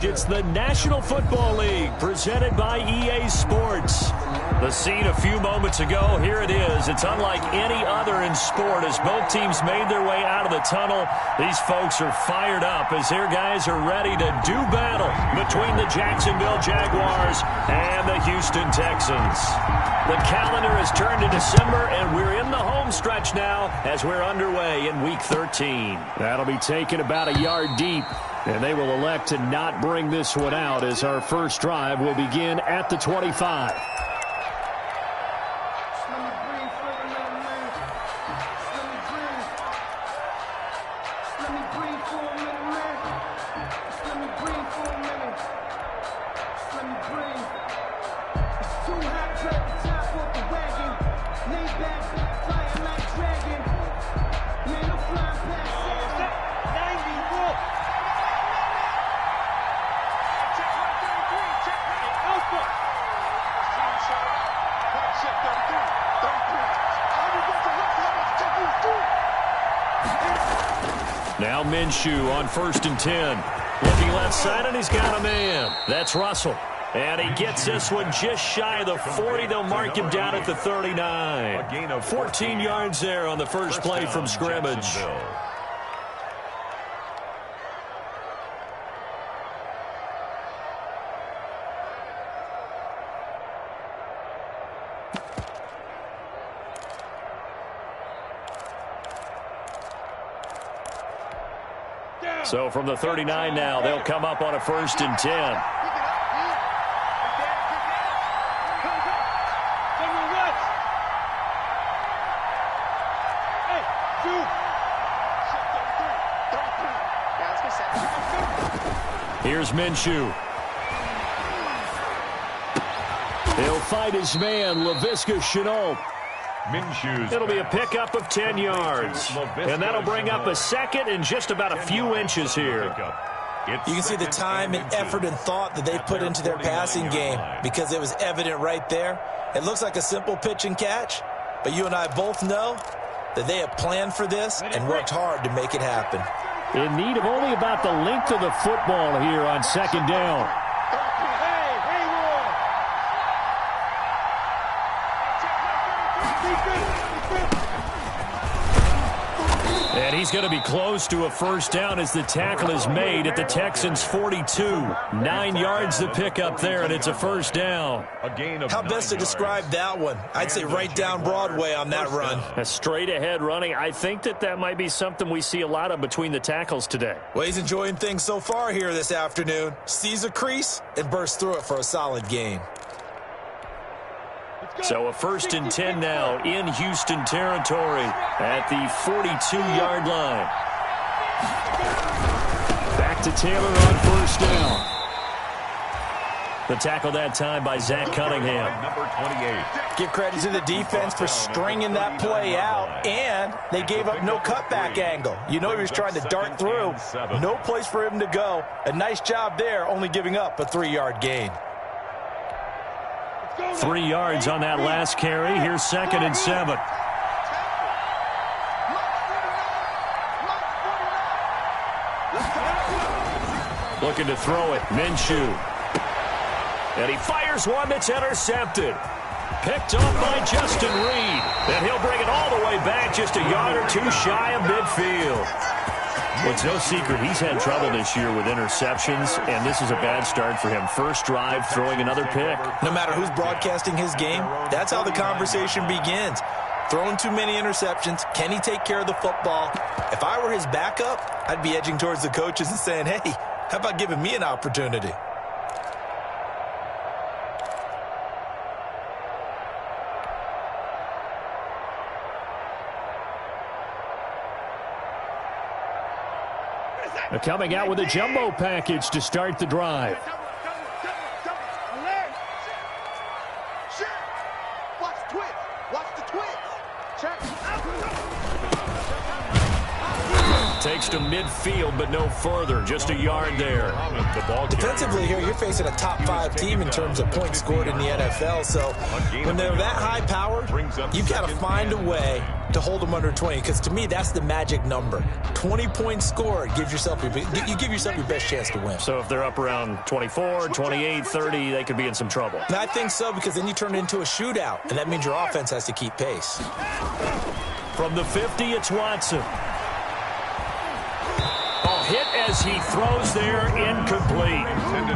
correct. It's the National Football League presented by EA Sports. The scene a few moments ago, here it is. It's unlike any other in sport as both teams made their way out of the tunnel. These folks are fired up as their guys are ready to do battle between the Jacksonville Jaguars and the Houston Texans. The calendar has turned to December, and we're in the home stretch now as we're underway in Week 13. That'll be taken about a yard deep, and they will elect to not bring this one out as our first drive will begin at the 25. Now Minshew on 1st and 10. Looking left side, and he's got a man. That's Russell. And he gets this one just shy of the 40. They'll mark him down at the 39. A gain of 14 yards there on the first play from scrimmage. So from the 39 now, they'll come up on a 1st and 10. Here's Minshew. He'll fight his man, Laviska Shenault. It'll be a pickup of 10 yards. And that'll bring up a second and just about a few inches here. You can see the time and effort and thought that they put into their passing game because it was evident right there. It looks like a simple pitch and catch, but you and I both know that they have planned for this and worked hard to make it happen. In need of only about the length of the football here on 2nd down. And he's going to be close to a 1st down as the tackle is made at the Texans' 42. 9 yards to pick up there, and it's a 1st down. How best to describe that one? I'd say right down Broadway on that run. A straight-ahead running. I think that might be something we see a lot of between the tackles today. Well, he's enjoying things so far here this afternoon. Sees a crease and bursts through it for a solid gain. So a 1st and 10 now in Houston territory at the 42-yard line. Back to Taylor on 1st down. The tackle that time by Zach Cunningham. Number 28. Give credit to the defense for stringing that play out, and they gave up no cutback angle. You know he was trying to dart through. No place for him to go. A nice job there, only giving up a 3-yard gain. 3 yards on that last carry. Here's 2nd and 7. Looking to throw it. Minshew. And he fires one that's intercepted. Picked up by Justin Reed. And he'll bring it all the way back just a yard or two shy of midfield. Well, it's no secret he's had trouble this year with interceptions, and this is a bad start for him. First drive, throwing another pick. No matter who's broadcasting his game, that's how the conversation begins. Throwing too many interceptions, can he take care of the football? If I were his backup, I'd be edging towards the coaches and saying, hey, how about giving me an opportunity? Coming out with a jumbo package to start the drive. Takes to midfield, but no further. Just a yard there. Defensively here, you're facing a top 5 team in terms of points scored in the NFL. So when they're that high powered, you've got to find a way to hold them under 20. Because to me, that's the magic number. 20 points scored. You give yourself your best chance to win. So if they're up around 24, 28, 30, they could be in some trouble. And I think so, because then you turn it into a shootout. And that means your offense has to keep pace. From the 50, it's Watson. Hit as he throws there, incomplete.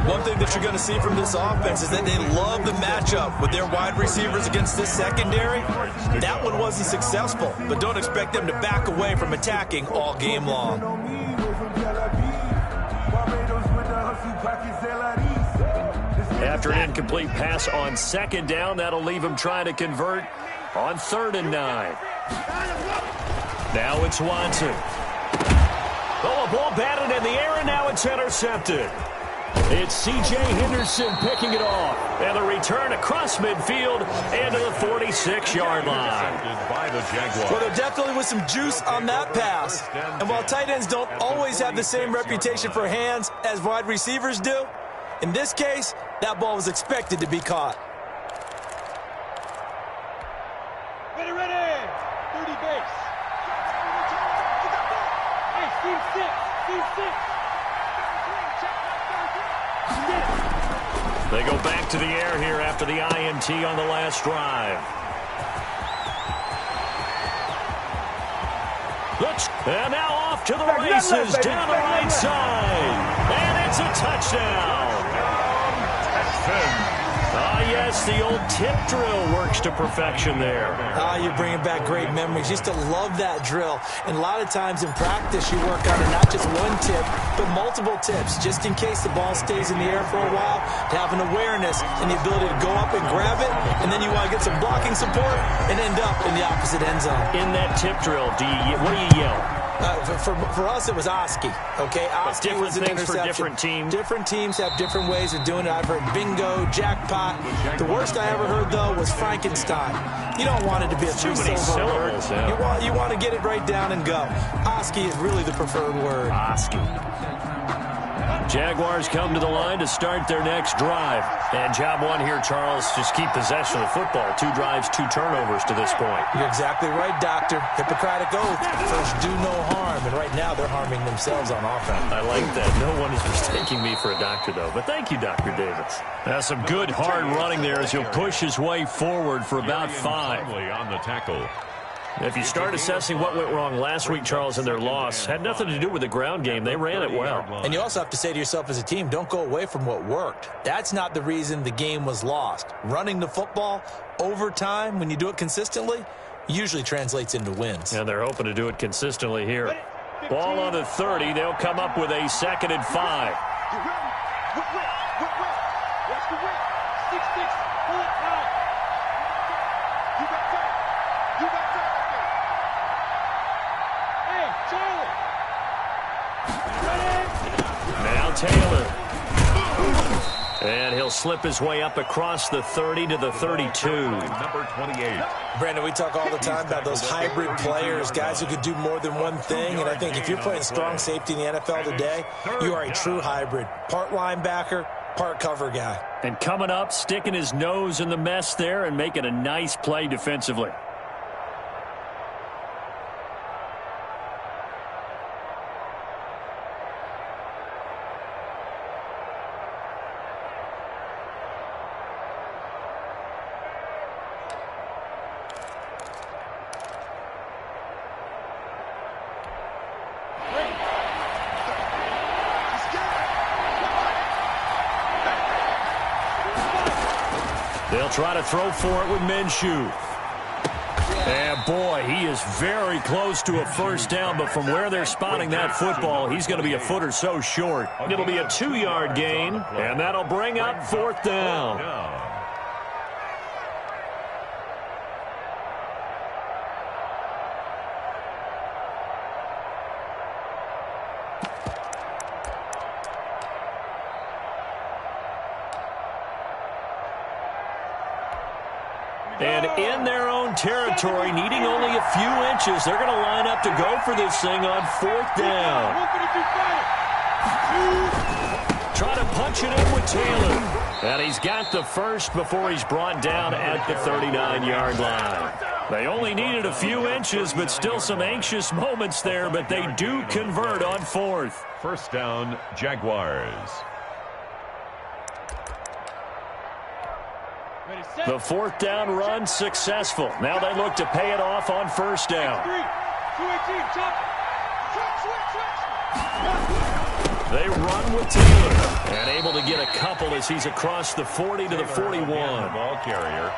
One thing that you're going to see from this offense is that they love the matchup with their wide receivers against this secondary. That one wasn't successful, but don't expect them to back away from attacking all game long. After an incomplete pass on second down, that'll leave him trying to convert on 3rd and 9. Now it's Watson. Oh, a ball batted in the air, and now it's intercepted. It's C.J. Henderson picking it off. And the return across midfield and to the 46-yard line. Well, there definitely was some juice on that pass. And while tight ends don't always have the same reputation for hands as wide receivers do, in this case, that ball was expected to be caught. Ready. 30 base. They go back to the air here after the INT on the last drive. And now off to the races down the right side. And it's a touchdown. Yes, the old tip drill works to perfection there. You're bringing back great memories. Used to love that drill. And a lot of times in practice, you work on not just one tip, but multiple tips, just in case the ball stays in the air for a while, to have an awareness and the ability to go up and grab it, and then you want to get some blocking support and end up in the opposite end zone. In that tip drill, what do you yell? For us, it was Oski. Okay, Oski was an interception. For different teams. Different teams have different ways of doing it. I've heard bingo, jackpot. The worst I ever heard, though, was Frankenstein. You don't want it to be a three-syllable word. Yeah. You want to get it right down and go. Oski is really the preferred word. Oski. Jaguars come to the line to start their next drive. And job one here, Charles, just keep possession of the football. 2 drives, 2 turnovers to this point. You're exactly right, Doctor. Hippocratic oath. First, do no harm. And right now, they're harming themselves on offense. I like that. No one is mistaking me for a doctor, though. But thank you, Dr. Davis. That's some good, hard running there as he'll push his way forward for about 5. On the tackle. If you start assessing what went wrong last week, Charles, in their loss, had nothing to do with the ground game. They ran it well. And you also have to say to yourself as a team, don't go away from what worked. That's not the reason the game was lost. Running the football over time, when you do it consistently, usually translates into wins. And they're hoping to do it consistently here. Ball on the 30. They'll come up with a 2nd and 5. Watch the whip. 6-6. Pull it high. You got time. You got time. Hey, Charlie. Ready? Now Taylor. And he'll slip his way up across the 30 to the 32. Number 28. Brandon, we talk all the time about those hybrid players, guys who could do more than one thing. And I think if you're playing strong safety in the NFL today, you are a true hybrid. Part linebacker, part cover guy. And coming up, sticking his nose in the mess there and making a nice play defensively. They'll try to throw for it with Minshew. And boy, he is very close to a first down, but from where they're spotting that football, he's going to be a foot or so short. It'll be a 2-yard gain, and that'll bring up 4th down. And in their own territory, needing only a few inches, they're going to line up to go for this thing on 4th down. Try to punch it in with Taylor. And he's got the first before he's brought down at the 39-yard line. They only needed a few inches, but still some anxious moments there, but they do convert on 4th. First down, Jaguars. The 4th down run successful. Now they look to pay it off on 1st down. They run with Taylor and able to get a couple as he's across the 40 to the 41. Ball carrier.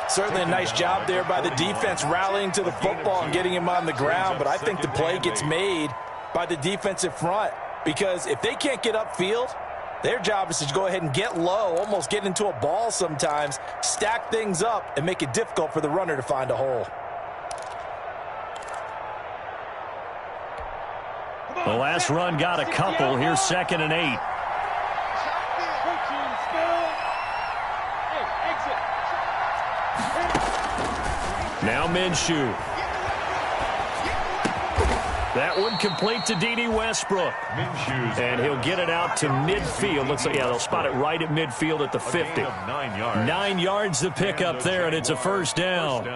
Certainly a nice job there by the defense rallying to the football and getting him on the ground, but I think the play gets made by the defensive front because if they can't get upfield, their job is to go ahead and get low, almost get into a ball sometimes, stack things up, and make it difficult for the runner to find a hole. The last run got a couple. Here's 2nd and 8. Now Minshew. That one complete to D.D. Westbrook. And he'll get it out to midfield. Looks like, yeah, they'll spot it right at midfield at the 50. 9 yards. 9 yards to pick up there, and it's a first down.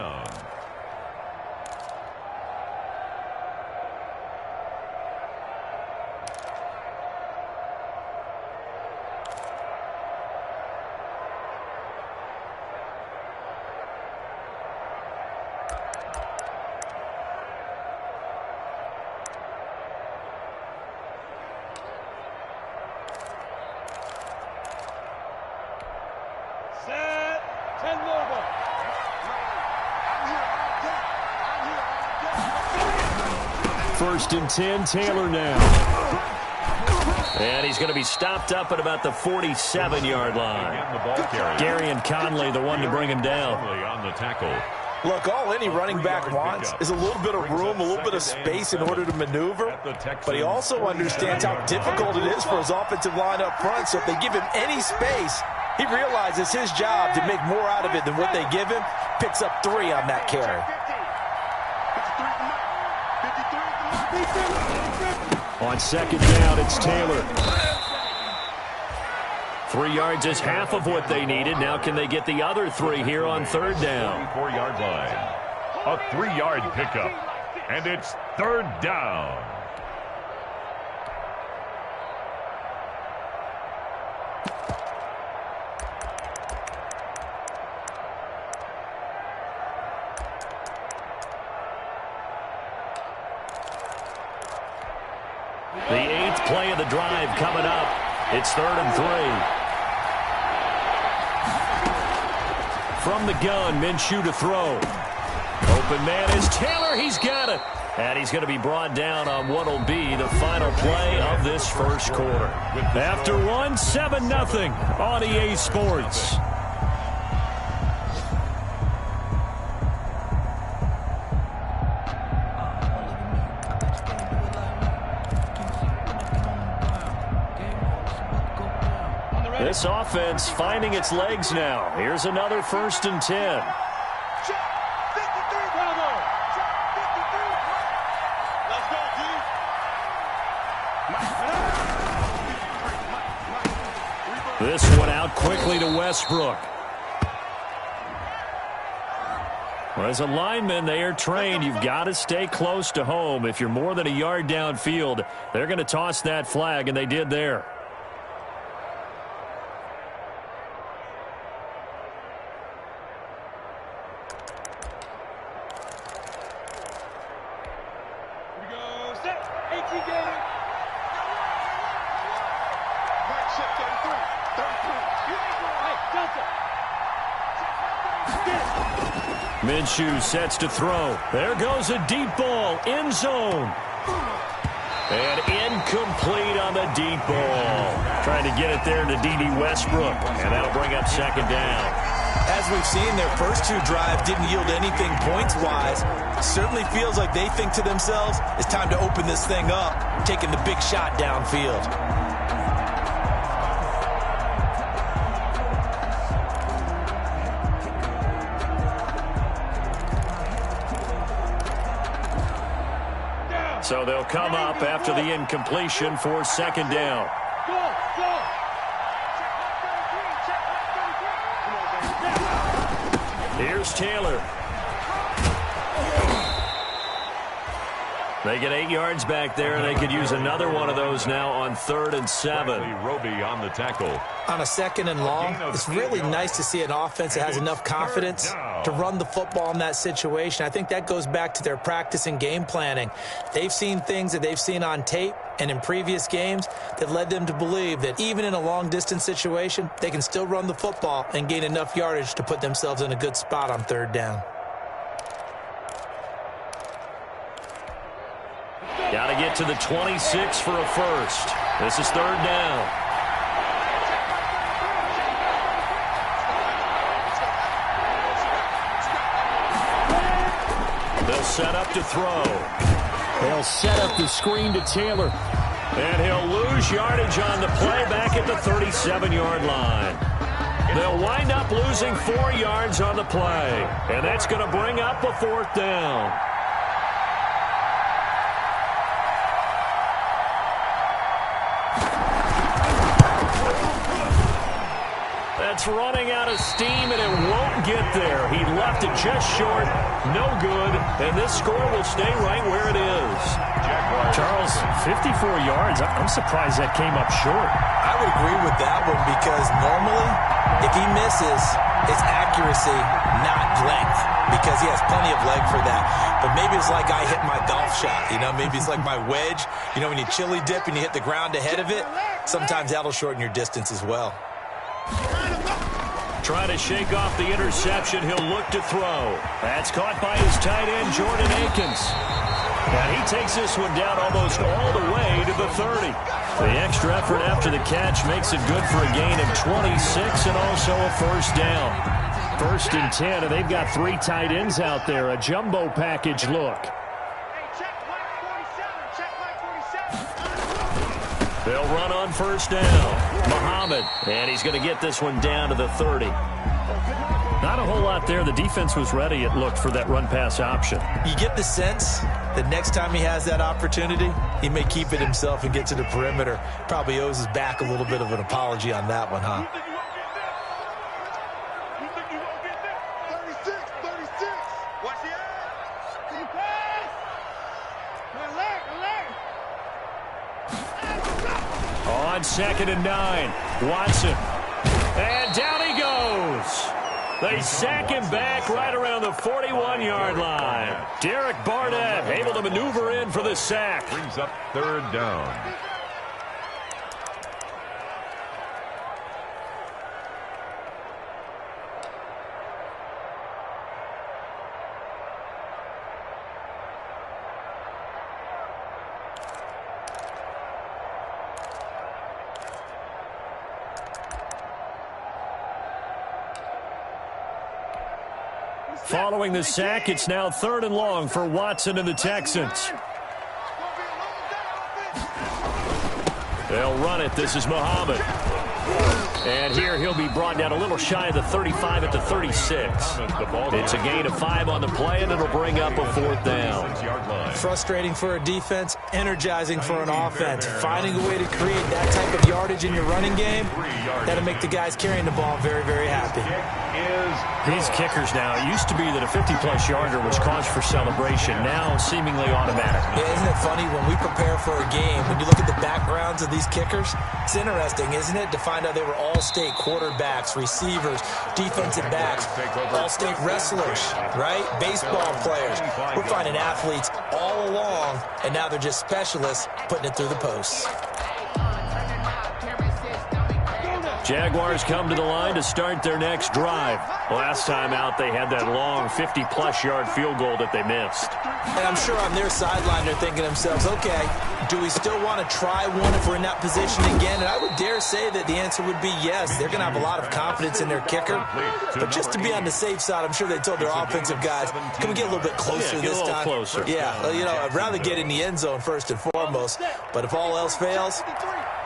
First and 10, Taylor now. And he's going to be stopped up at about the 47-yard line. Gary and Conley, the one to bring him down. On the tackle. Look, all any running back wants is a little bit of room, a little bit of space in order to maneuver. But he also understands how difficult it is for his offensive line up front. So if they give him any space, he realizes his job to make more out of it than what they give him. Picks up 3 on that carry. On 2nd down, it's Taylor. 3 yards is half of what they needed. Now can they get the other 3 here on 3rd down? 4-yard line. A 3-yard pickup. And it's 3rd down. The 8th play of the drive coming up. It's 3rd and 3. From the gun, Minshew to throw. Open man is Taylor. He's got it. And he's going to be brought down on what will be the final play of this first quarter. After one, 7-0 on EA Sports. This offense finding its legs now. Here's another 1st and 10. This one out quickly to Westbrook. Well, as a lineman, they are trained. You've got to stay close to home. If you're more than a yard downfield, they're going to toss that flag, and they did there. Minshew sets to throw. There goes a deep ball. End zone. And incomplete on the deep ball. Trying to get it there to D.D. Westbrook. And that'll bring up 2nd down. As we've seen, their first 2 drives didn't yield anything points-wise. Certainly feels like they think to themselves, it's time to open this thing up, taking the big shot downfield. So they'll come up after the incompletion for second down. Here's Taylor. They get 8 yards back there, and they could use another one of those now on 3rd and 7. Roby on the tackle. On a 2nd and long, it's really nice to see an offense that has enough confidence to run the football in that situation. I think that goes back to their practice and game planning. They've seen things that they've seen on tape and in previous games that led them to believe that even in a long-distance situation, they can still run the football and gain enough yardage to put themselves in a good spot on 3rd down. Got to get to the 26 for a first. This is 3rd down. They'll set up to throw. They'll set up the screen to Taylor. And he'll lose yardage on the play back at the 37-yard line. They'll wind up losing 4 yards on the play. And that's going to bring up a 4th down. That's running out of steam, and it won't get there. He left it just short, no good, and this score will stay right where it is. Charles, 54 yards. I'm surprised that came up short. I would agree with that one because normally, if he misses, it's accuracy, not length, because he has plenty of leg for that. But maybe it's like I hit my golf shot. Maybe it's like my wedge. When you chili dip and you hit the ground ahead of it, sometimes that'll shorten your distance as well. Trying to shake off the interception. He'll look to throw. That's caught by his tight end, Jordan Akins. And he takes this one down almost all the way to the 30. The extra effort after the catch makes it good for a gain of 26 and also a first down. 1st and 10, and they've got 3 tight ends out there. A jumbo package look. They'll run on 1st down. Muhammad, and he's going to get this one down to the 30. Not a whole lot there. The defense was ready, it looked, for that run-pass option. You get the sense that next time he has that opportunity, he may keep it himself and get to the perimeter. Probably owes his back a little bit of an apology on that one, huh? On 2nd and 9, Watson. And down he goes. They sack him back right around the 41-yard line. Derek Barnett able to maneuver in for the sack. Brings up 3rd down. Following the sack, it's now 3rd and long for Watson and the Texans. They'll run it. This is Muhammad. And here he'll be brought down a little shy of the 35 at the 36. It's a gain of 5 on the play, and it'll bring up a 4th down. Frustrating for a defense, energizing for an offense. Finding a way to create that type of yardage in your running game, that'll make the guys carrying the ball very, very happy. These kickers now, it used to be that a 50-plus yarder was cause for celebration. Now seemingly automatic. Yeah, isn't it funny when we prepare for a game, when you look at the backgrounds of these kickers, it's interesting, isn't it, to find out they were all-state quarterbacks, receivers, defensive backs, all-state wrestlers, right? Baseball players. We're finding athletes all along, and now they're just specialists putting it through the posts. Jaguars come to the line to start their next drive. Last time out, they had that long 50-plus yard field goal that they missed. And I'm sure on their sideline, they're thinking to themselves, okay, do we still want to try one if we're in that position again? And I would dare say that the answer would be yes. They're going to have a lot of confidence in their kicker. But just to be on the safe side, I'm sure they told their offensive guys, can we get a little bit closer this time? Closer. Yeah, I'd rather get in the end zone first and foremost. But if all else fails,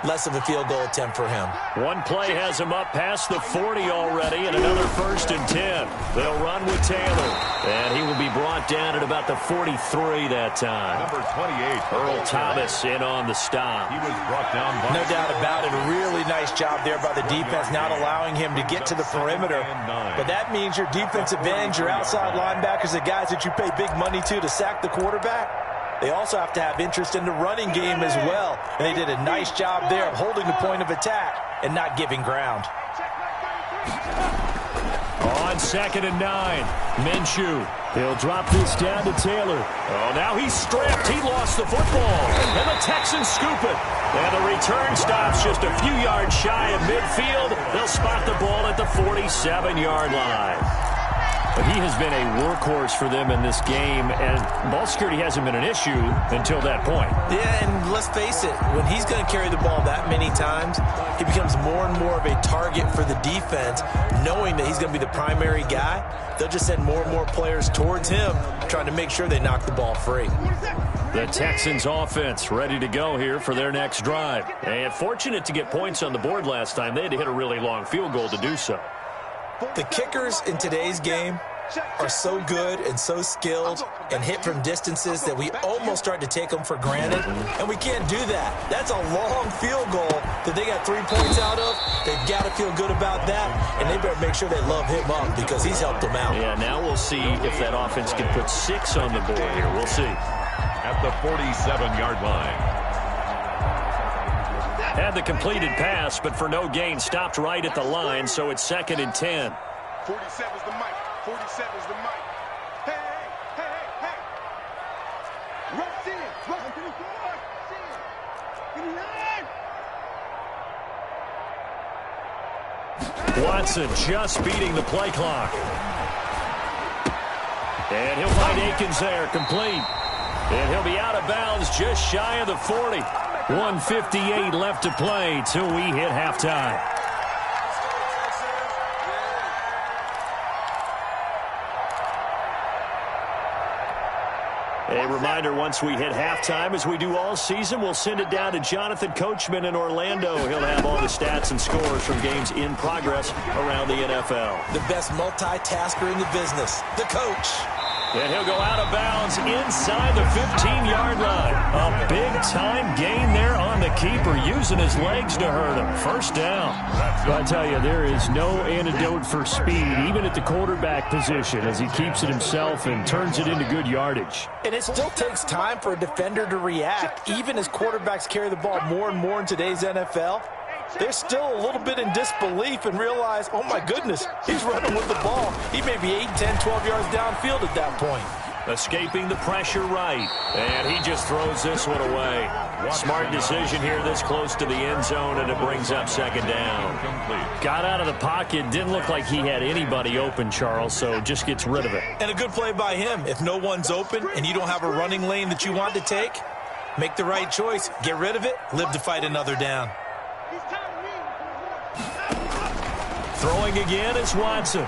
less of a field goal attempt for him. One play has him up past the 40 already, and another 1st and 10. They'll run with Taylor, and he will be brought down at about the 43 that time. Number 28, Earl Thomas in on the stop. He was brought down by... No doubt about it. A really nice job there by the defense, not allowing him to get to the perimeter. But that means your defensive ends, your outside linebackers, the guys that you pay big money to sack the quarterback, they also have to have interest in the running game as well. And they did a nice job there of holding the point of attack and not giving ground. On 2nd and 9, Minshew. He'll drop this down to Taylor. Oh, now he's stripped. He lost the football. And the Texans scoop it. And the return stops just a few yards shy of midfield. They'll spot the ball at the 47-yard line. But he has been a workhorse for them in this game, and ball security hasn't been an issue until that point. Yeah, and let's face it, when he's going to carry the ball that many times, he becomes more and more of a target for the defense, knowing that he's going to be the primary guy. They'll just send more and more players towards him, trying to make sure they knock the ball free. The Texans offense ready to go here for their next drive. And fortunate to get points on the board last time. They had to hit a really long field goal to do so. The kickers in today's game are so good and so skilled and hit from distances that we almost start to take them for granted, and we can't do that. That's a long field goal that they got 3 points out of. They've got to feel good about that, and they better make sure they love him up because he's helped them out. Yeah, now we'll see if that offense can put 6 on the board here. We'll see. At the 47-yard line. Had the completed pass, but for no gain, stopped right at the line, so it's 2nd and 10. 47's the mic. 47's the mic. Hey, hey, hey, hey. Rush in. Rush to the floor. Get in line. Watson just beating the play clock. And he'll find Akins there, complete. And he'll be out of bounds just shy of the 40. 1:58 left to play till we hit halftime. A reminder, once we hit halftime, as we do all season, we'll send it down to Jonathan Coachman in Orlando. He'll have all the stats and scores from games in progress around the NFL. The best multitasker in the business, the coach. And he'll go out of bounds inside the 15-yard line. A big-time gain there on the keeper, using his legs to hurt him. First down. I tell you, there is no antidote for speed, even at the quarterback position, as he keeps it himself and turns it into good yardage. And it still takes time for a defender to react. Even as quarterbacks carry the ball more and more in today's NFL, they're still a little bit in disbelief and realize, oh my goodness, he's running with the ball. He may be 8, 10, 12 yards downfield at that point. Escaping the pressure right. And he just throws this one away. Smart decision here this close to the end zone, and it brings up 2nd down. Got out of the pocket. Didn't look like he had anybody open, Charles, so just gets rid of it. And a good play by him. If no one's open and you don't have a running lane that you want to take, make the right choice. Get rid of it. Live to fight another down. Throwing again is Watson.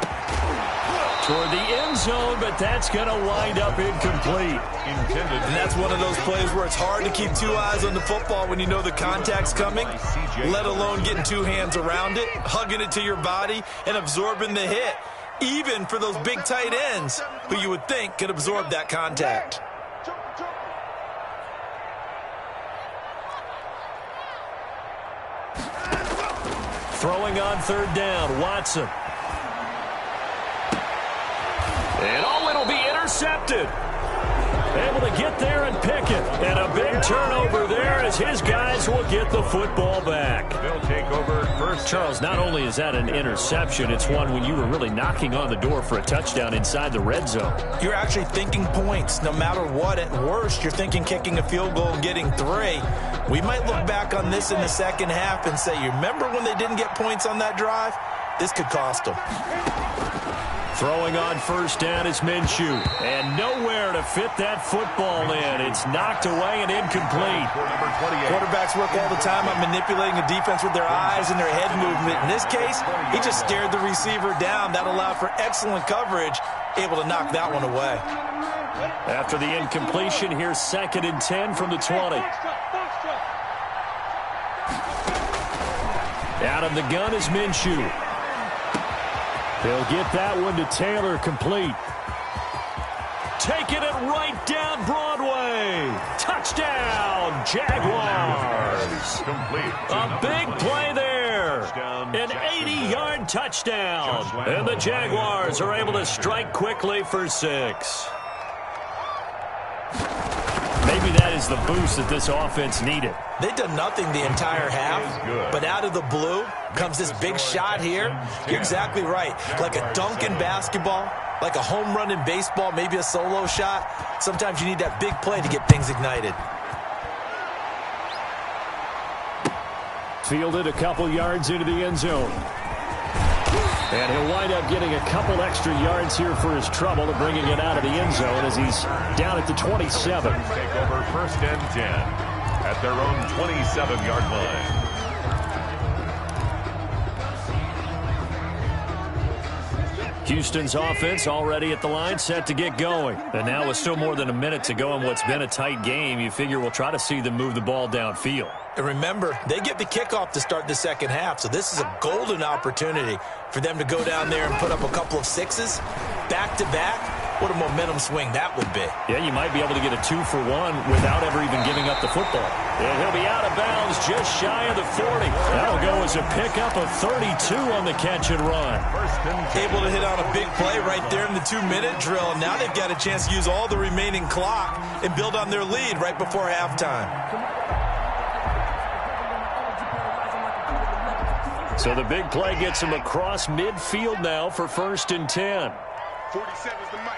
Toward the end zone, but that's going to wind up incomplete. And that's one of those plays where it's hard to keep 2 eyes on the football when you know the contact's coming, let alone getting 2 hands around it, hugging it to your body, and absorbing the hit, even for those big tight ends who you would think could absorb that contact. Throwing on 3rd down, Watson. And it'll be intercepted. Able to get there and pick it. And a big turnover there as his guys will get the football back. They'll take over first. Charles, not only is that an interception, it's one when you were really knocking on the door for a touchdown inside the red zone. You're actually thinking points. No matter what, at worst, you're thinking kicking a field goal and getting 3. We might look back on this in the second half and say, you remember when they didn't get points on that drive? This could cost them. Throwing on 1st down is Minshew. And nowhere to fit that football in. It's knocked away and incomplete. Quarterbacks work all the time on manipulating a defense with their eyes and their head movement. In this case, he just stared the receiver down. That allowed for excellent coverage, able to knock that one away. After the incompletion, here's 2nd and 10 from the 20. Out of the gun is Minshew. He'll get that one to Taylor, complete. Taking it right down Broadway. Touchdown, Jaguars. A big play there. An 80-yard touchdown. And the Jaguars are able to strike quickly for 6. Maybe that is the boost that this offense needed. They've done nothing the entire half, but out of the blue comes this big shot here. You're exactly right. Like a dunk in basketball, like a home run in baseball, maybe a solo shot. Sometimes you need that big play to get things ignited. Fielded a couple yards into the end zone. And he'll wind up getting a couple extra yards here for his trouble and bringing it out of the end zone as he's down at the 27. Take over 1st and 10 at their own 27-yard line. Houston's offense already at the line, set to get going. And now with still more than a minute to go in what's been a tight game, you figure we'll try to see them move the ball downfield. And remember, they get the kickoff to start the second half, so this is a golden opportunity for them to go down there and put up a couple of 6s back-to-back. What a momentum swing that would be. Yeah, you might be able to get a 2-for-1 without ever even giving up the football. And he'll be out of bounds just shy of the 40. That'll go as a pickup of 32 on the catch and run. Able to hit on a big play right there in the 2-minute drill, and now they've got a chance to use all the remaining clock and build on their lead right before halftime. So the big play gets him across midfield now for 1st and 10. 47's the mic.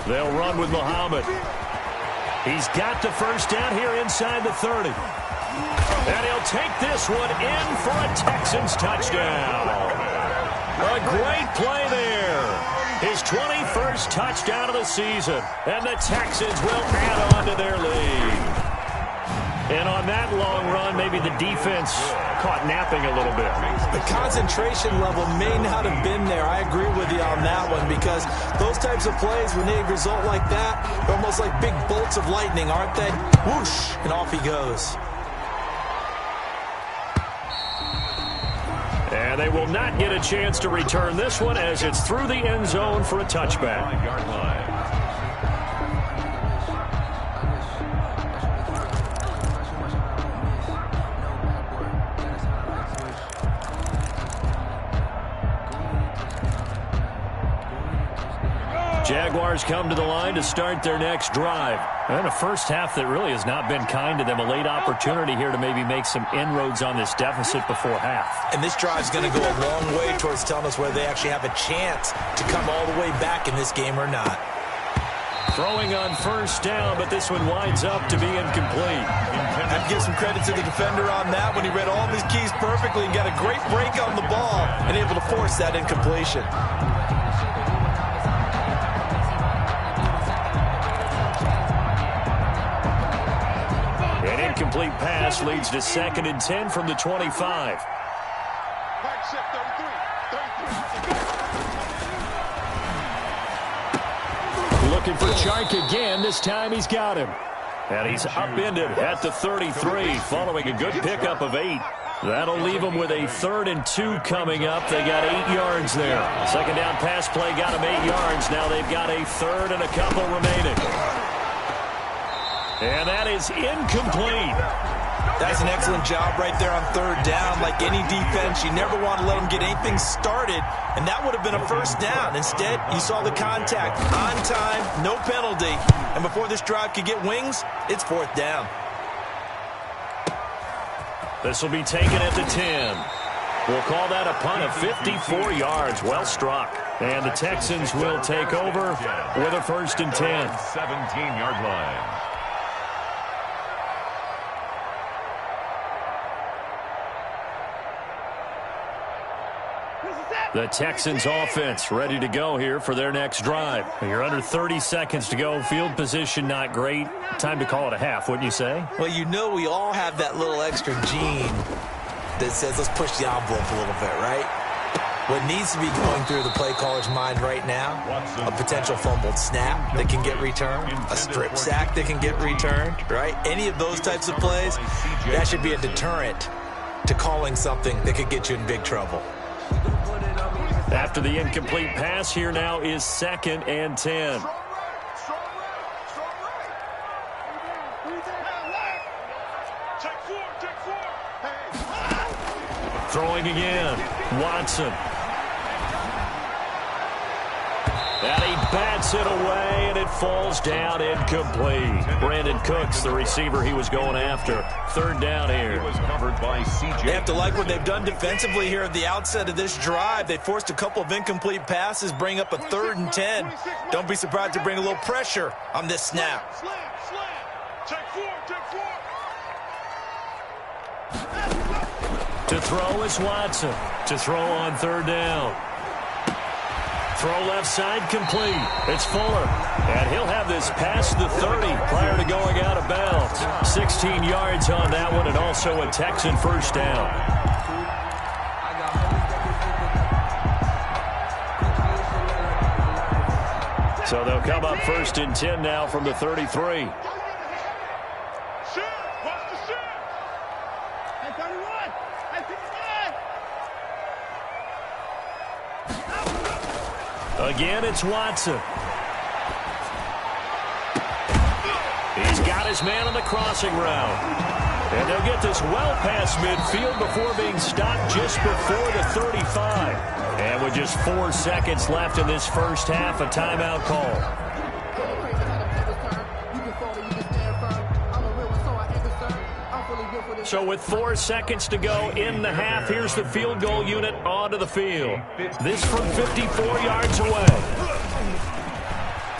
They'll run with Muhammad. He's got the first down here inside the 30. And he'll take this one in for a Texans touchdown. A great play there. His 21st touchdown of the season. And the Texans will add on to their lead. And on that long run, maybe the defense caught napping a little bit. The concentration level may not have been there. I agree with you on that one, because those types of plays, when they result like that, they're almost like big bolts of lightning, aren't they? Whoosh, and off he goes. And they will not get a chance to return this one as it's through the end zone for a touchback. Jaguars come to the line to start their next drive. And a first half that really has not been kind to them. A late opportunity here to maybe make some inroads on this deficit before half. And this drive's going to go a long way towards telling us whether they actually have a chance to come all the way back in this game or not. Throwing on first down, but this one winds up to be incomplete. I have to give some credit to the defender on that when he read all of his keys perfectly and got a great break on the ball and able to force that incompletion. Incomplete pass leads to 2nd and 10 from the 25. Looking for Chark again. This time he's got him. And he's upended at the 33 following a good pickup of 8. That'll leave them with a 3rd and 2 coming up. They got 8 yards there. Second down pass play got them 8 yards. Now they've got a 3rd and a couple remaining. And that is incomplete. That's an excellent job right there on 3rd down. Like any defense, you never want to let them get anything started, and that would have been a first down. Instead, you saw the contact on time, no penalty, and before this drive could get wings, it's 4th down. This will be taken at the 10. We'll call that a punt of 54 yards. Well struck. And the Texans will take over with a 1st and 10. 17-yard line. The Texans offense ready to go here for their next drive. You're under 30 seconds to go. Field position not great. Time to call it a half, wouldn't you say? Well, you know we all have that little extra gene that says let's push the envelope a little bit, right? What needs to be going through the play caller's mind right now, a potential fumbled snap that can get returned, a strip sack that can get returned, right? Any of those types of plays, that should be a deterrent to calling something that could get you in big trouble. After the incomplete pass, here now is 2nd and 10. Throwing again, Watson. And he bats it away, and it falls down incomplete. Brandon Cooks, the receiver he was going after. 3rd down here. Was covered by CJ. They have to like what they've done defensively here at the outset of this drive. They forced a couple of incomplete passes, bring up a 3rd and 10. Don't be surprised to bring a little pressure on this snap. To throw is Watson. To throw on 3rd down. Throw left side complete. It's Fuller. And he'll have this past the 30 prior to going out of bounds. 16 yards on that one, and also a Texan 1st down. So they'll come up 1st and 10 now from the 33. Again, it's Watson. He's got his man on the crossing route. And they'll get this well past midfield before being stopped just before the 35. And with just 4 seconds left in this first half, a timeout call. So with 4 seconds to go in the half, here's the field goal unit onto the field. This from 54 yards away.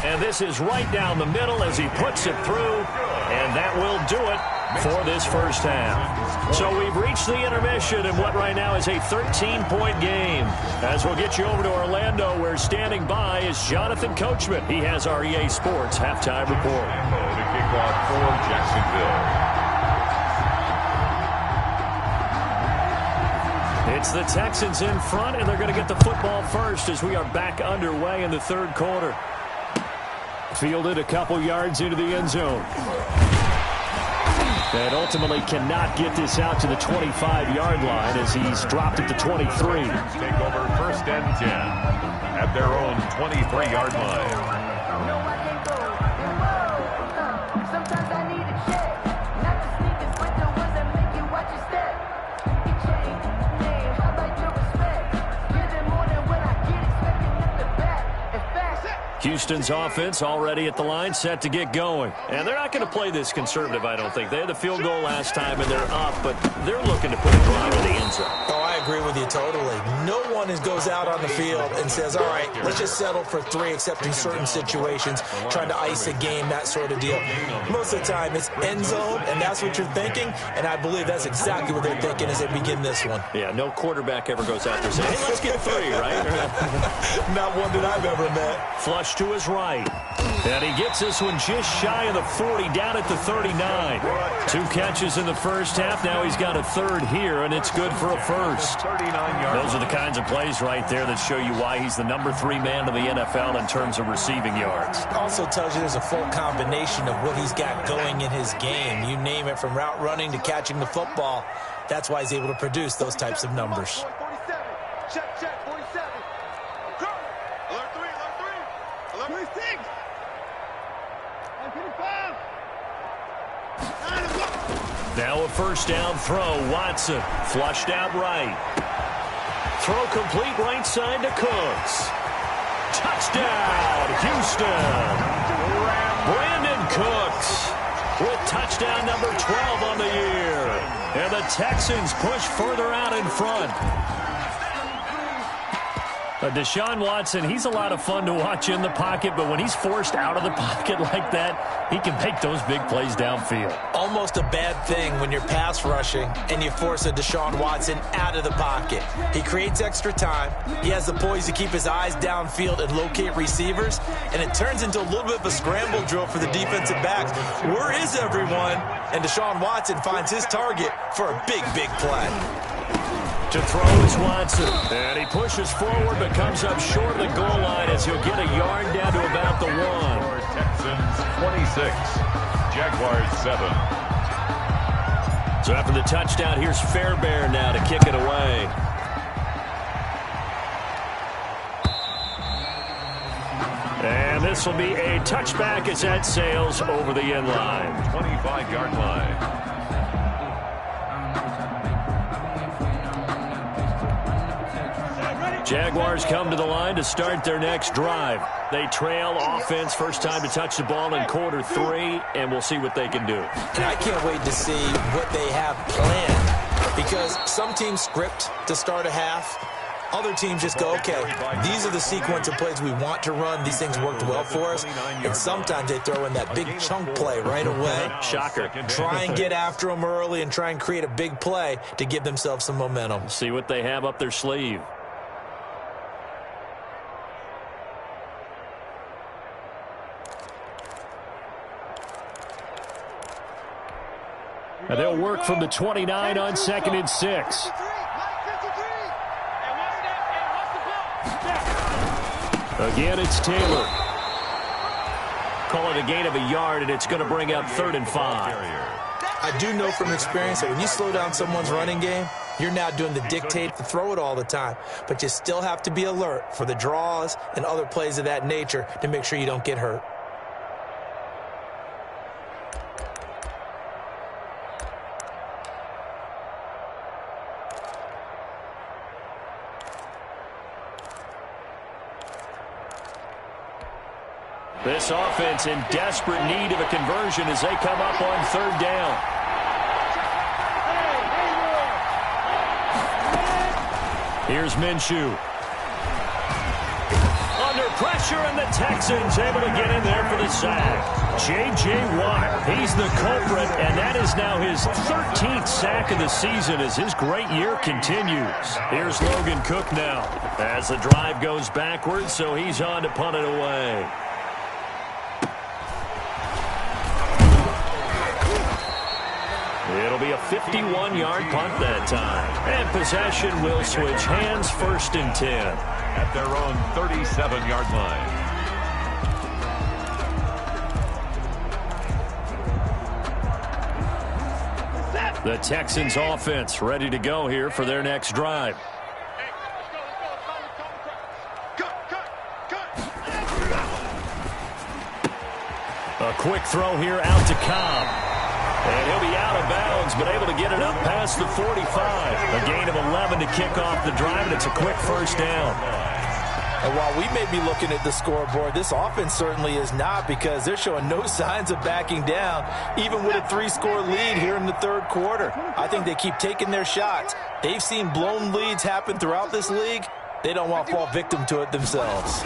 And this is right down the middle as he puts it through. And that will do it for this first half. So we've reached the intermission in what right now is a 13-point game. As we'll get you over to Orlando, where standing by is Jonathan Coachman. He has our EA Sports halftime report. To kick off for Jacksonville. It's the Texans in front, and they're going to get the football first as we are back underway in the 3rd quarter. Fielded a couple yards into the end zone. And ultimately cannot get this out to the 25-yard line as he's dropped at the 23. Take over 1st and 10 at their own 23-yard line. Houston's offense already at the line, set to get going. And they're not going to play this conservative, I don't think. They had the field goal last time, and they're up, but they're looking to put a drive in the end zone. Oh, I agree with you totally. No one goes out on the field and says, all right, let's just settle for 3, except in certain situations, trying to ice a game, that sort of deal. Most of the time, it's end zone, and that's what you're thinking, and I believe that's exactly what they're thinking as they begin this one. Yeah, no quarterback ever goes out there saying, hey, let's get 3, right? Not one that I've ever met. Flush to his right. And he gets this one just shy of the 40, down at the 39. 2 catches in the first half. Now he's got a 3rd here, and it's good for a 1st. Those are the kinds of plays right there that show you why he's the number 3 man of the NFL in terms of receiving yards. Also tells you there's a full combination of what he's got going in his game. You name it, from route running to catching the football. That's why he's able to produce those types of numbers. 47. Check, 47. Alert 3. Alert 26. 55. Now a 1st down throw. Watson flushed out right. Throw complete right side to Cooks. Touchdown, Houston. Brandon Cooks with touchdown number 12 on the year. And the Texans push further out in front. Deshaun Watson, he's a lot of fun to watch in the pocket, but when he's forced out of the pocket like that, he can make those big plays downfield. Almost a bad thing when you're pass rushing and you force a Deshaun Watson out of the pocket. He creates extra time. He has the poise to keep his eyes downfield and locate receivers, and it turns into a little bit of a scramble drill for the defensive backs. Where is everyone? And Deshaun Watson finds his target for a big, big play. To throw is Watson. And he pushes forward but comes up short of the goal line as he'll get a yard down to about the 1. Texans 26, Jaguars 7. So after the touchdown, here's Fairbairn now to kick it away. And this will be a touchback as that sails over the end line. 25-yard line. Jaguars come to the line to start their next drive. They trail offense, first time to touch the ball in quarter 3, and we'll see what they can do. And I can't wait to see what they have planned, because some teams script to start a half. Other teams just go, okay, these are the sequence of plays we want to run. These things worked well for us. And sometimes they throw in that big chunk play right away. Shocker. Try and get after them early and try and create a big play to give themselves some momentum. See what they have up their sleeve. And they'll work from the 29 on 2nd and 6. Again, it's Taylor. Call it a gain of a yard, and it's going to bring up 3rd and 5. I do know from experience that when you slow down someone's running game, you're now doing the dictate to throw it all the time. But you still have to be alert for the draws and other plays of that nature to make sure you don't get hurt. This offense in desperate need of a conversion as they come up on 3rd down. Here's Minshew. Under pressure, and the Texans able to get in there for the sack. J.J. Watt, he's the culprit, and that is now his 13th sack of the season as his great year continues. Here's Logan Cook now as the drive goes backwards, so he's on to punt it away. It'll be a 51-yard punt that time. And possession will switch hands, 1st and 10. At their own 37-yard line. The Texans offense ready to go here for their next drive. A quick throw here out to Cobb. And he'll be out of bounds, but able to get it up past the 45. A gain of 11 to kick off the drive, and it's a quick 1st down. And while we may be looking at the scoreboard, this offense certainly is not, because they're showing no signs of backing down, even with a 3-score lead here in the 3rd quarter. I think they keep taking their shots. They've seen blown leads happen throughout this league. They don't want to fall victim to it themselves.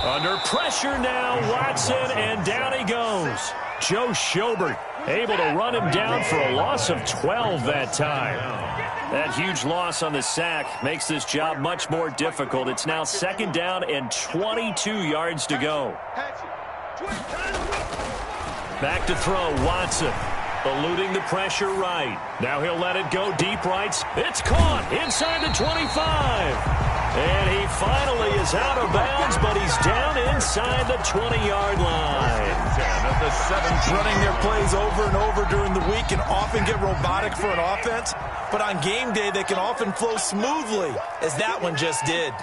Under pressure now, Watson, and down he goes. Joe Schobert able to run him down for a loss of 12 that time. That huge loss on the sack makes this job much more difficult. It's now 2nd down and 22 yards to go. Back to throw, Watson. Eluding the pressure right. Now he'll let it go deep right. It's caught inside the 25. And he finally is out of bounds, but he's down inside the 20-yard line. The Sevens running their plays over and over during the week can often get robotic for an offense, but on game day they can often flow smoothly, as that one just did.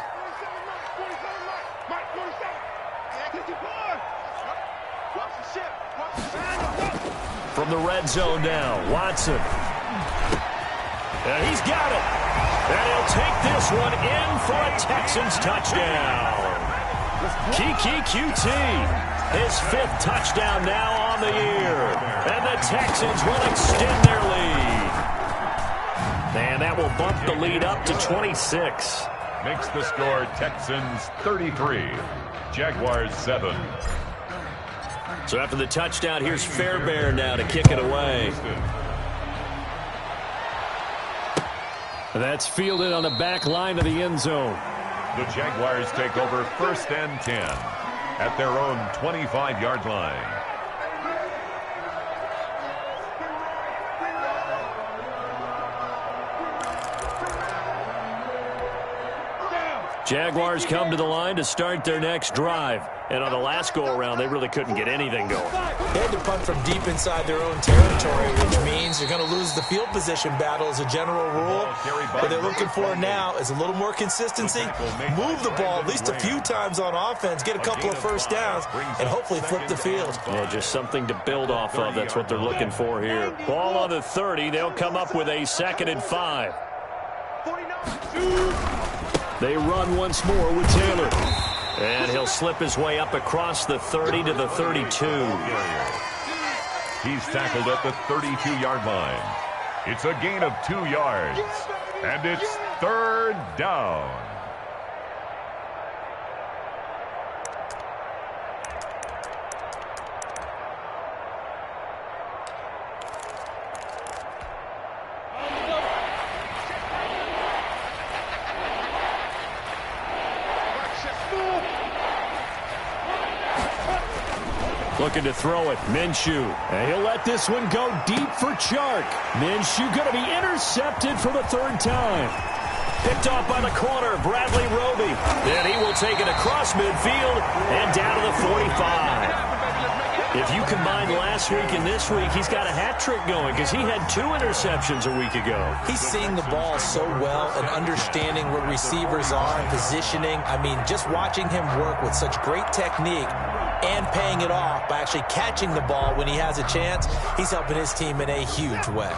From the red zone now, Watson. And he's got it. And he'll take this one in for a Texans touchdown. Kiki QT, his 5th touchdown now on the year. And the Texans will extend their lead. And that will bump the lead up to 26. Makes the score Texans 33, Jaguars 7. So after the touchdown, here's Fairbairn now to kick it away. That's fielded on the back line of the end zone. The Jaguars take over 1st and 10 at their own 25-yard line. Jaguars come to the line to start their next drive. And on the last go-around, they really couldn't get anything going. They had to punt from deep inside their own territory, which means you're going to lose the field position battle as a general rule. What they're looking for now is a little more consistency, move the ball at least a few times on offense, get a couple of first downs, and hopefully flip the field. Yeah, just something to build off of. That's what they're looking for here. Ball on the 30. They'll come up with a 2nd and 5. They run once more with Taylor. And he'll slip his way up across the 30 to the 32. He's tackled at the 32-yard line. It's a gain of 2 yards. And it's 3rd down. Looking to throw it, Minshew. And he'll let this one go deep for Chark. Minshew going to be intercepted for the 3rd time. Picked off by the corner, Bradley Roby. Then he will take it across midfield and down to the 45. If you combine last week and this week, he's got a hat trick going because he had 2 interceptions a week ago. He's seeing the ball so well and understanding where receivers are and positioning. I mean, just watching him work with such great technique and paying it off by actually catching the ball when he has a chance, he's helping his team in a huge way.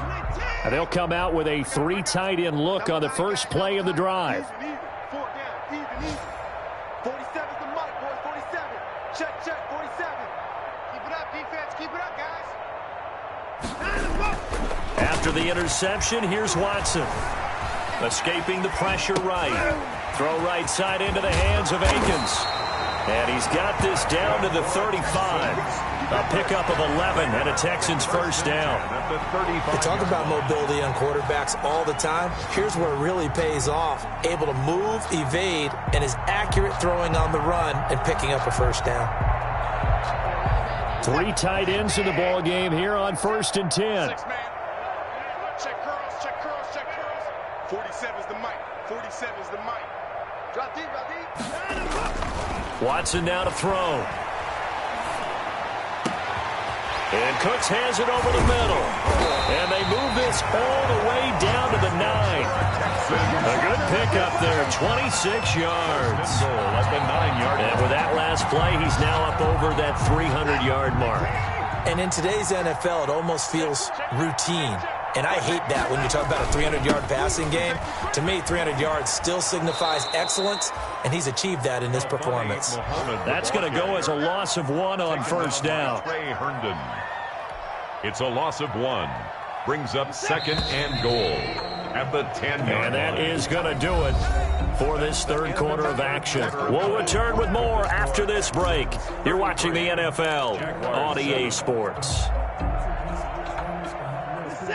And they'll come out with a 3 tight end look on the first play of the drive. 4 down, even. 47's the mic, boys, 47. Check, 47. Keep it up, defense, keep it up, guys. After the interception, here's Watson. Escaping the pressure right. Throw right side into the hands of Akins. And he's got this down to the 35. A pickup of 11 and a Texans first down. They talk about mobility on quarterbacks all the time. Here's where it really pays off. Able to move, evade, and is accurate throwing on the run and picking up a first down. 3 tight ends in the ball game here on 1st and 10. 6 man. Check curls. 47's the mic. 47's the mic. Drop deep. Watson now to throw. And Cooks hands it over the middle. And they move this all the way down to the 9. A good pickup there, 26 yards. At the 9-yard line. And with that last play, he's now up over that 300-yard mark. And in today's NFL, it almost feels routine. And I hate that when you talk about a 300-yard passing game. To me, 300 yards still signifies excellence, and he's achieved that in this performance. That's going to go as a loss of 1 on first down. Trey Herndon. It's a loss of 1. Brings up 2nd and goal at the 10-yard line. And that is going to do it for this 3rd quarter of action. We'll return with more after this break. You're watching the NFL on EA Sports.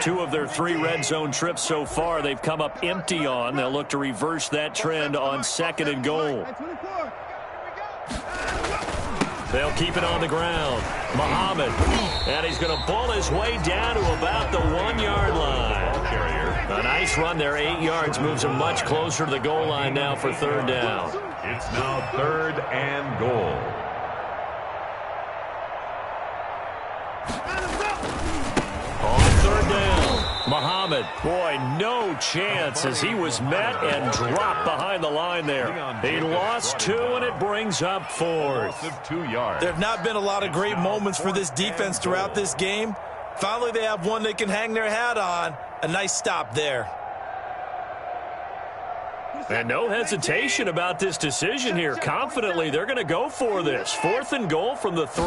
2 of their 3 red zone trips so far they've come up empty on. They'll look to reverse that trend on 2nd and goal. They'll keep it on the ground. Muhammad. And he's going to bull his way down to about the 1-yard line. A nice run there, 8 yards. Moves him much closer to the goal line now for 3rd down. It's now 3rd and goal. On 3rd down, Muhammad. Boy, no chance as he was met and dropped behind the line there. He lost 2, and it brings up 4th. 2 yards. There have not been a lot of great moments for this defense throughout this game. Finally, they have one they can hang their hat on. A nice stop there. And no hesitation about this decision here. Confidently, they're going to go for this. 4th and goal from the 3.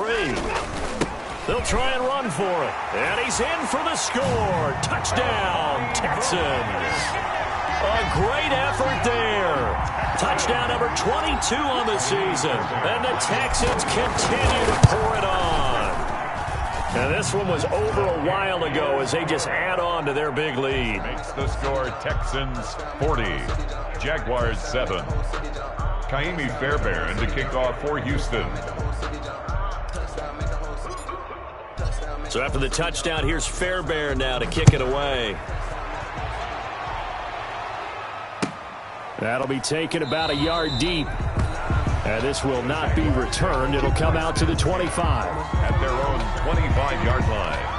They'll try and run for it. And he's in for the score. Touchdown, Texans. A great effort there. Touchdown number 22 on the season. And the Texans continue to pour it on. And this one was over a while ago as they just add on to their big lead. Makes the score Texans 40, Jaguars 7. Kaimi Fairbairn to kick off for Houston. So after the touchdown, here's Fairbairn now to kick it away. That'll be taken about a yard deep. And this will not be returned. It'll come out to the 25. At their own 25-yard line.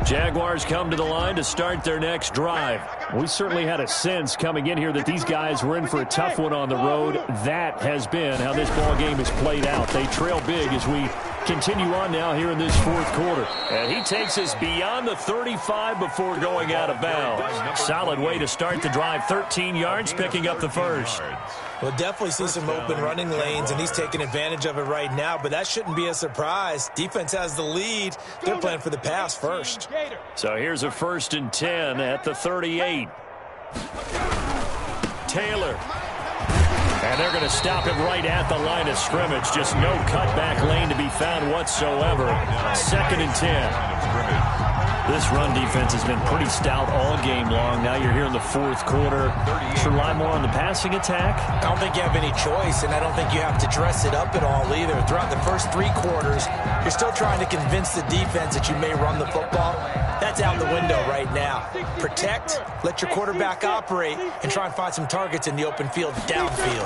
Jaguars come to the line to start their next drive. We certainly had a sense coming in here that these guys were in for a tough one on the road. That has been how this ball game has played out. They trail big as we continue on now here in this fourth quarter. And he takes us beyond the 35 before going out of bounds. Solid way to start the drive. 13 yards, picking up the first. We'll definitely see some open running lanes, and he's taking advantage of it right now, but that shouldn't be a surprise. Defense has the lead. They're playing for the pass first. So here's a 1st and 10 at the 38. Taylor. And they're going to stop him right at the line of scrimmage. Just no cutback lane to be found whatsoever. 2nd and 10. This run defense has been pretty stout all game long. Now you're here in the fourth quarter. Should rely more on the passing attack? I don't think you have any choice, and I don't think you have to dress it up at all either. Throughout the first 3 quarters, you're still trying to convince the defense that you may run the football. That's out the window right now. Protect, let your quarterback operate, and try and find some targets in the open field downfield.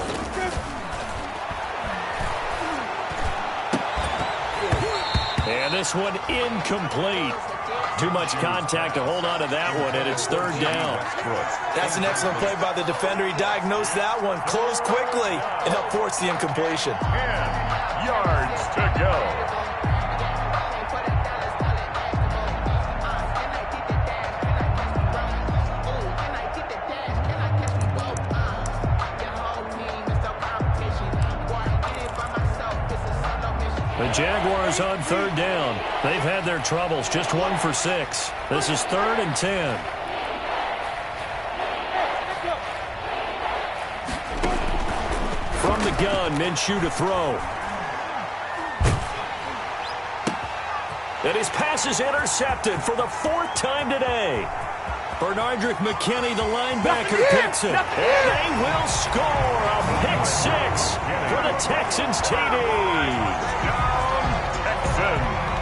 And this one incomplete. Too much contact to hold on to that one, and it's 3rd down. That's an excellent play by the defender. He diagnosed that one, closed quickly, and helped force the incompletion. 10 yards to go. The Jaguars on 3rd down. They've had their troubles, just 1 for 6. This is 3rd and 10. From the gun, Minshew to throw. And his pass is intercepted for the 4th time today. Bernardrick McKinney, the linebacker, picks it. And they will score a pick 6 for the Texans TD.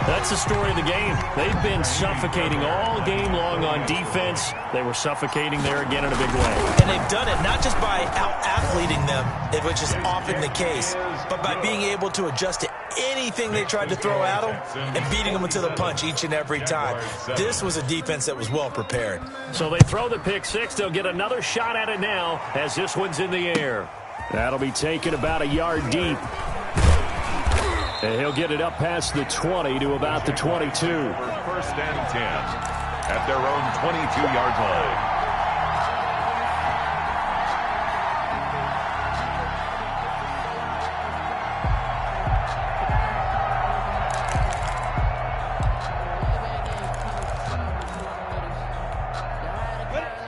That's the story of the game. They've been suffocating all game long on defense. They were suffocating there again in a big way. And they've done it not just by out-athleting them, which is often the case, but by being able to adjust to anything they tried to throw at them and beating them until the punch each and every time. This was a defense that was well prepared. So they throw the pick 6. They'll get another shot at it now as this one's in the air. That'll be taken about a yard deep. And he'll get it up past the 20 to about the 22. 1st and 10 at their own 22-yard line.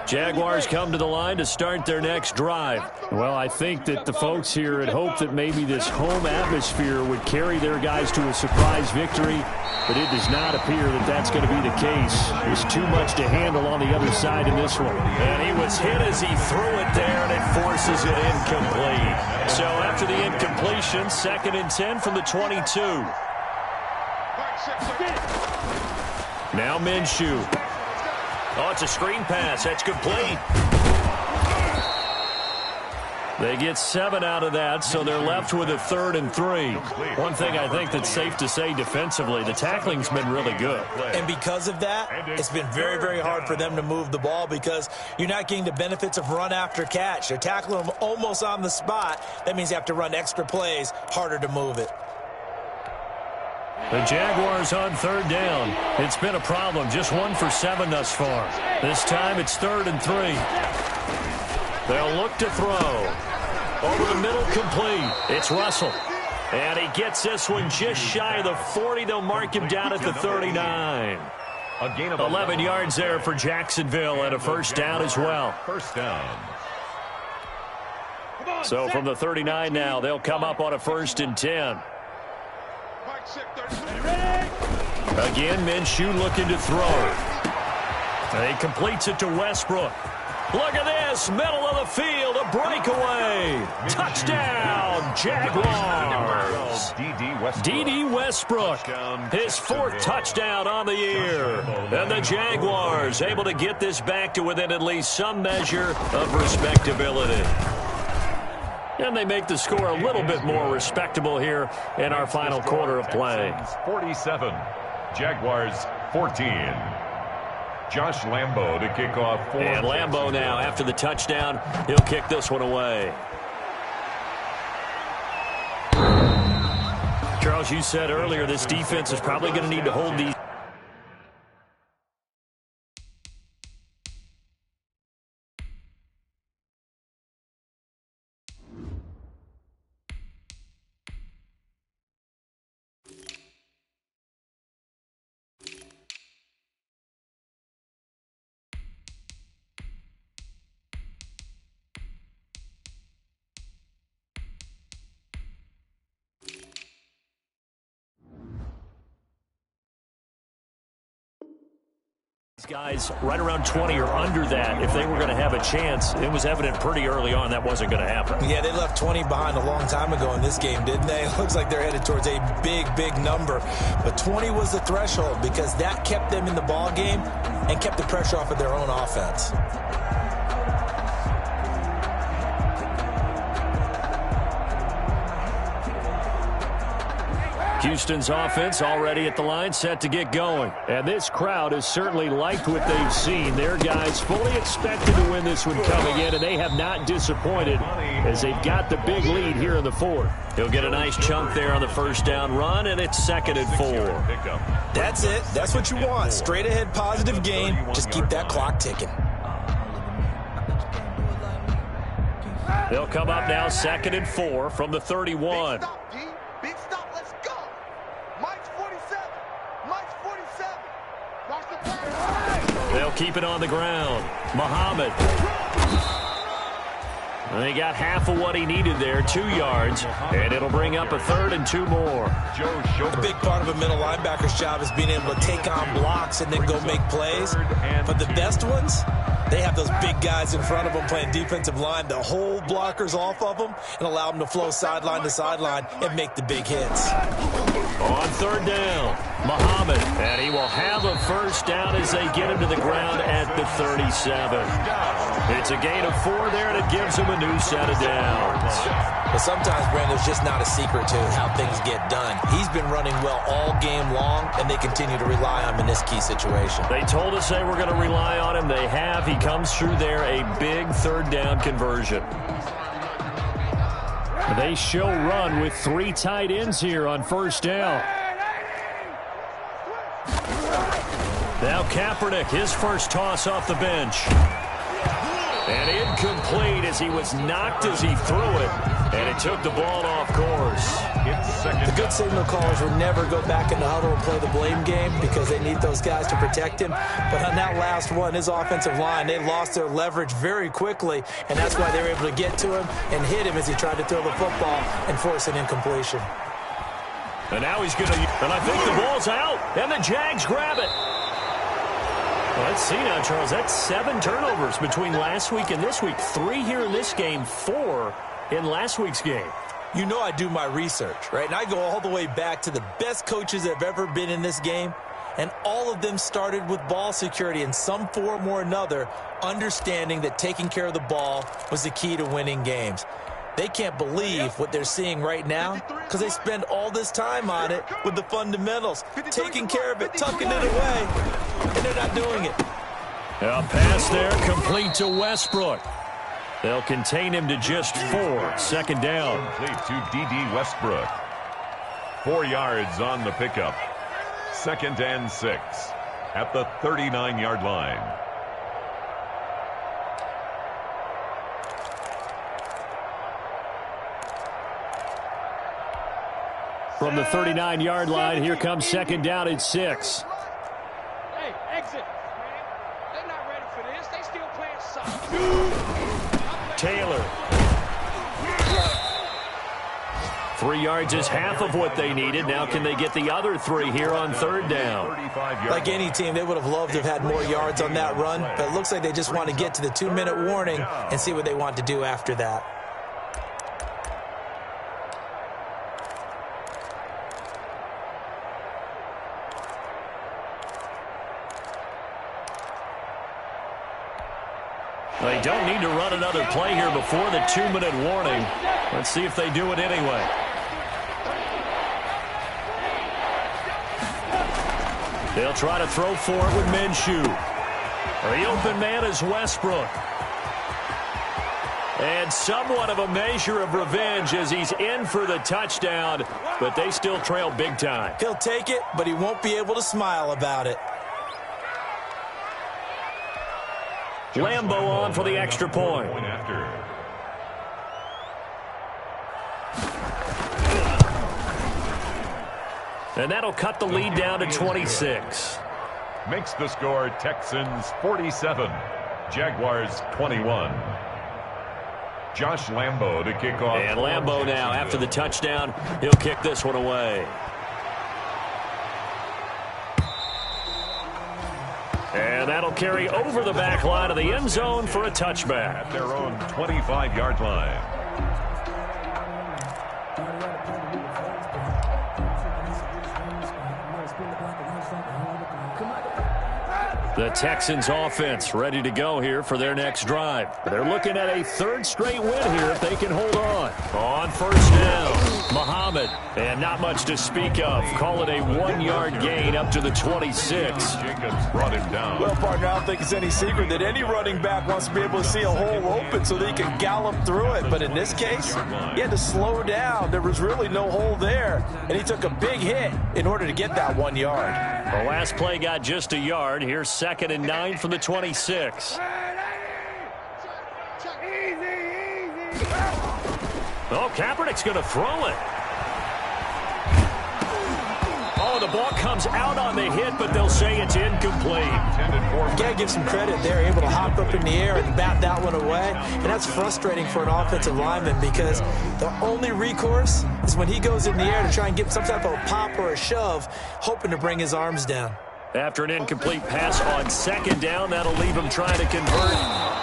Jaguars come to the line to start their next drive. Well, I think that the folks here had hoped that maybe this home atmosphere would carry their guys to a surprise victory, but it does not appear that that's going to be the case. There's too much to handle on the other side in this one. And he was hit as he threw it there, and it forces it incomplete. So after the incompletion, 2nd and 10 from the 22. Now Minshew. Oh, it's a screen pass. That's complete. They get 7 out of that, so they're left with a 3rd and 3. One thing I think that's safe to say defensively, the tackling's been really good. And because of that, it's been very, very hard for them to move the ball because you're not getting the benefits of run after catch. They're tackling them almost on the spot. That means you have to run extra plays, harder to move it. The Jaguars on 3rd down. It's been a problem. Just 1 for 7 thus far. This time it's 3rd and 3. They'll look to throw. Over the middle, complete. It's Russell. And he gets this one just shy of the 40. They'll mark him down at the 39. A gain of 11 yards there for Jacksonville and a 1st down as well. 1st down. So from the 39 now, they'll come up on a 1st and 10. Again, Minshew looking to throw. He completes it to Westbrook. Look at this, middle of the field, a breakaway. Touchdown, Jaguars. D.D. Westbrook, his 4th touchdown on the year. And the Jaguars able to get this back to within at least some measure of respectability. And they make the score a little bit more respectable here in our final quarter of play. 47, Jaguars 14. Josh Lambo to kick off. And Lambo now, after the touchdown, he'll kick this one away. Charles, you said earlier this defense is probably going to need to hold these. Guys right around 20 or under that, if they were going to have a chance, it was evident pretty early on that wasn't going to happen. Yeah, they left 20 behind a long time ago in this game, didn't they? It looks like they're headed towards a big, big number. But 20 was the threshold because that kept them in the ball game and kept the pressure off of their own offense. Houston's offense already at the line, set to get going. And this crowd has certainly liked what they've seen. Their guys fully expected to win this one coming in, and they have not disappointed as they've got the big lead here in the 4th. He'll get a nice chunk there on the first down run, and it's 2nd and 4. That's it. That's what you want. Straight ahead positive gain. Just keep that clock ticking. They'll come up now 2nd and 4 from the 31. Big stop, let's go. Mike's 47. Mike's 47. Watch the play. They'll keep it on the ground. Muhammad. They got half of what he needed there, 2 yards, and it'll bring up a 3rd and 2 more. A big part of a middle linebacker's job is being able to take on blocks and then go make plays. But the best ones, they have those big guys in front of them playing defensive line to hold blockers off of them and allow them to flow sideline to sideline and make the big hits. On 3rd down, Muhammad, and he will have a first down as they get him to the ground at the 37. It's a gain of 4 there, and it gives him a new set of downs. But sometimes, Brandon, there's just not a secret to how things get done. He's been running well all game long, and they continue to rely on him in this key situation. They told us they were going to rely on him. They have. He comes through there, a big 3rd down conversion. They show run with 3 tight ends here on first down. Now Kaepernick, his first toss off the bench. And incomplete as he was knocked as he threw it. And it took the ball off course. The good signal callers will never go back in the huddle and play the blame game because they need those guys to protect him. But on that last one, his offensive line, they lost their leverage very quickly, and that's why they were able to get to him and hit him as he tried to throw the football and force an incompletion. And now he's going to, and I think the ball's out, and the Jags grab it. Well, let's see now, Charles. That's 7 turnovers between last week and this week. 3 here in this game, 4 in last week's game. You know I do my research, right? And I go all the way back to the best coaches that have ever been in this game. And all of them started with ball security in some form or another, understanding that taking care of the ball was the key to winning games. They can't believe what they're seeing right now because they spend all this time on it with the fundamentals, taking care of it, tucking it away, and they're not doing it. A pass there complete to Westbrook. They'll contain him to just 4. 2nd down. Complete to D.D. Westbrook. 4 yards on the pickup. 2nd and 6 at the 39-yard line. From the 39-yard line, here comes 2nd down and 6. Hey, exit. They're not ready for this. They still playing soccer. Taylor. 3 yards is half of what they needed. Now can they get the other 3 here on third down? Like any team, they would have loved to have had more yards on that run, but it looks like they just want to get to the 2-minute warning and see what they want to do after that. They don't need to run another play here before the 2-minute warning. Let's see if they do it anyway. They'll try to throw for it with Minshew. The open man is Westbrook. And somewhat of a measure of revenge as he's in for the touchdown, but they still trail big time. He'll take it, but he won't be able to smile about it. Lambeau on for the extra point. And that'll cut the lead down to 26. Makes the score Texans 47, Jaguars 21. Josh Lambeau to kick off. And Lambeau now, after the touchdown, he'll kick this one away. And that'll carry over the back line of the end zone for a touchback. At their own 25-yard line. The Texans offense ready to go here for their next drive. They're looking at a 3rd straight win here if they can hold on. On first down, Muhammad. And not much to speak of. Call it a 1-yard gain up to the 26. Jacobs brought him down. Well, partner, I don't think it's any secret that any running back wants to be able to see a hole open so that he can gallop through it. But in this case, he had to slow down. There was really no hole there. And he took a big hit in order to get that 1 yard. The last play got just a yard. Here's 2nd and 9 from the 26. Oh, Kaepernick's going to throw it. Oh, the ball comes out on the hit, but they'll say it's incomplete. You got to give some credit. They're able to hop up in the air and bat that one away. And that's frustrating for an offensive lineman because the only recourse is when he goes in the air to try and get some type of a pop or a shove, hoping to bring his arms down. After an incomplete pass on 2nd down, that'll leave him trying to convert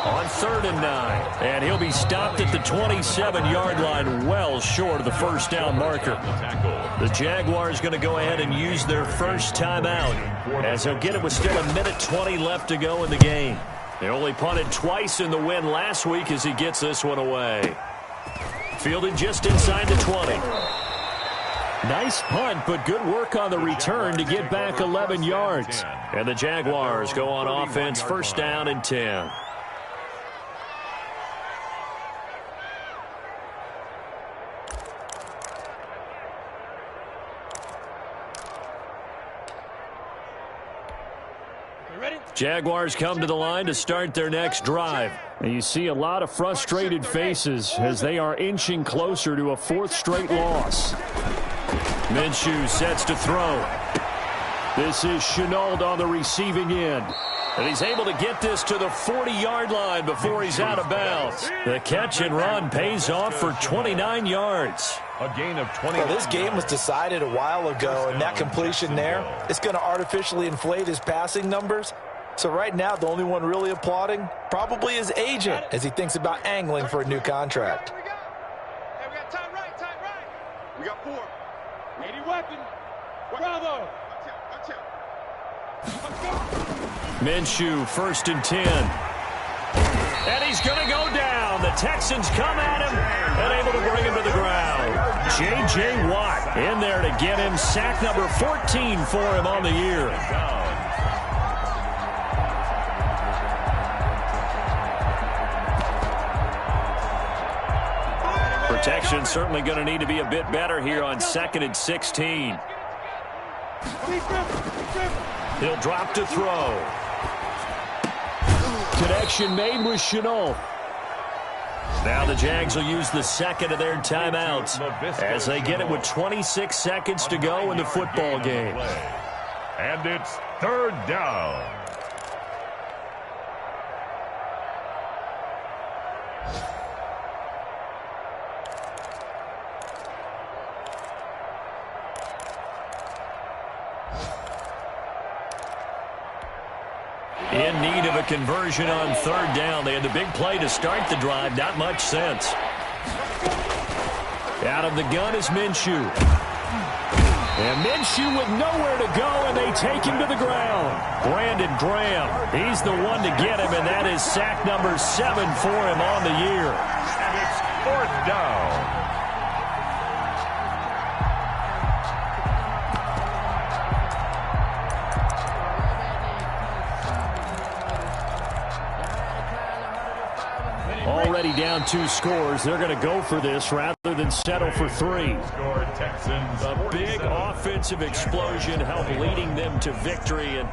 on 3rd and 9. And he'll be stopped at the 27-yard line, well short of the first down marker. The Jaguars going to go ahead and use their first timeout as they'll get it with still 1:20 left to go in the game. They only punted twice in the win last week as he gets this one away. Fielded just inside the 20. Nice punt, but good work on the return to get back 11 yards. And the Jaguars go on offense, 1st down and 10. Jaguars come to the line to start their next drive. And you see a lot of frustrated faces as they are inching closer to a 4th straight loss. Minshew sets to throw. This is Chenault on the receiving end. And he's able to get this to the 40-yard line before he's out of bounds. The catch and run pays off for 29 yards. A gain of 20. Well, this game was decided a while ago, and that completion there, it's going to artificially inflate his passing numbers. So right now, the only one really applauding probably his agent as he thinks about angling for a new contract. Hey, we got time right. We got 4. Ready weapon. Bravo. Minshew, 1st and 10. And he's going to go down. The Texans come at him and able to bring him to the ground. J.J. Watt in there to get him. Sack number 14 for him on the year. Protection certainly going to need to be a bit better here on 2nd and 16. He'll drop to throw. Connection made with Chenault. Now the Jags will use the 2nd of their timeouts as they get it with 26 seconds to go in the football game. And it's 3rd down. In need of a conversion on third down. They had the big play to start the drive. Not much sense. Out of the gun is Minshew. And Minshew with nowhere to go, and they take him to the ground. Brandon Graham, he's the one to get him, and that is sack number 7 for him on the year. And it's 4th down. Already down 2 scores. They're going to go for this rather than settle for 3. A big offensive explosion helped leading them to victory. And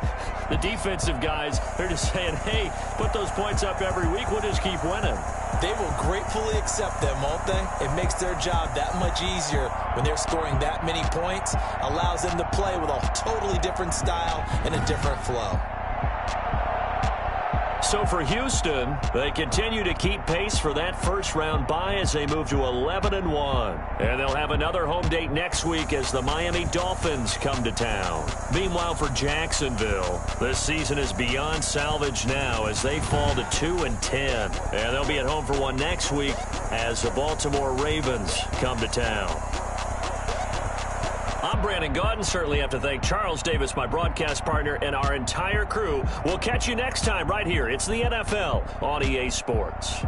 the defensive guys, they're just saying, hey, put those points up every week. We'll just keep winning. They will gratefully accept them, won't they? It makes their job that much easier when they're scoring that many points. Allows them to play with a totally different style and a different flow. So for Houston, they continue to keep pace for that first-round bye as they move to 11-1. And they'll have another home date next week as the Miami Dolphins come to town. Meanwhile, for Jacksonville, this season is beyond salvage now as they fall to 2-10. And they'll be at home for one next week as the Baltimore Ravens come to town. I'm Brandon Gaudin. Certainly have to thank Charles Davis, my broadcast partner, and our entire crew. We'll catch you next time right here. It's the NFL on EA Sports.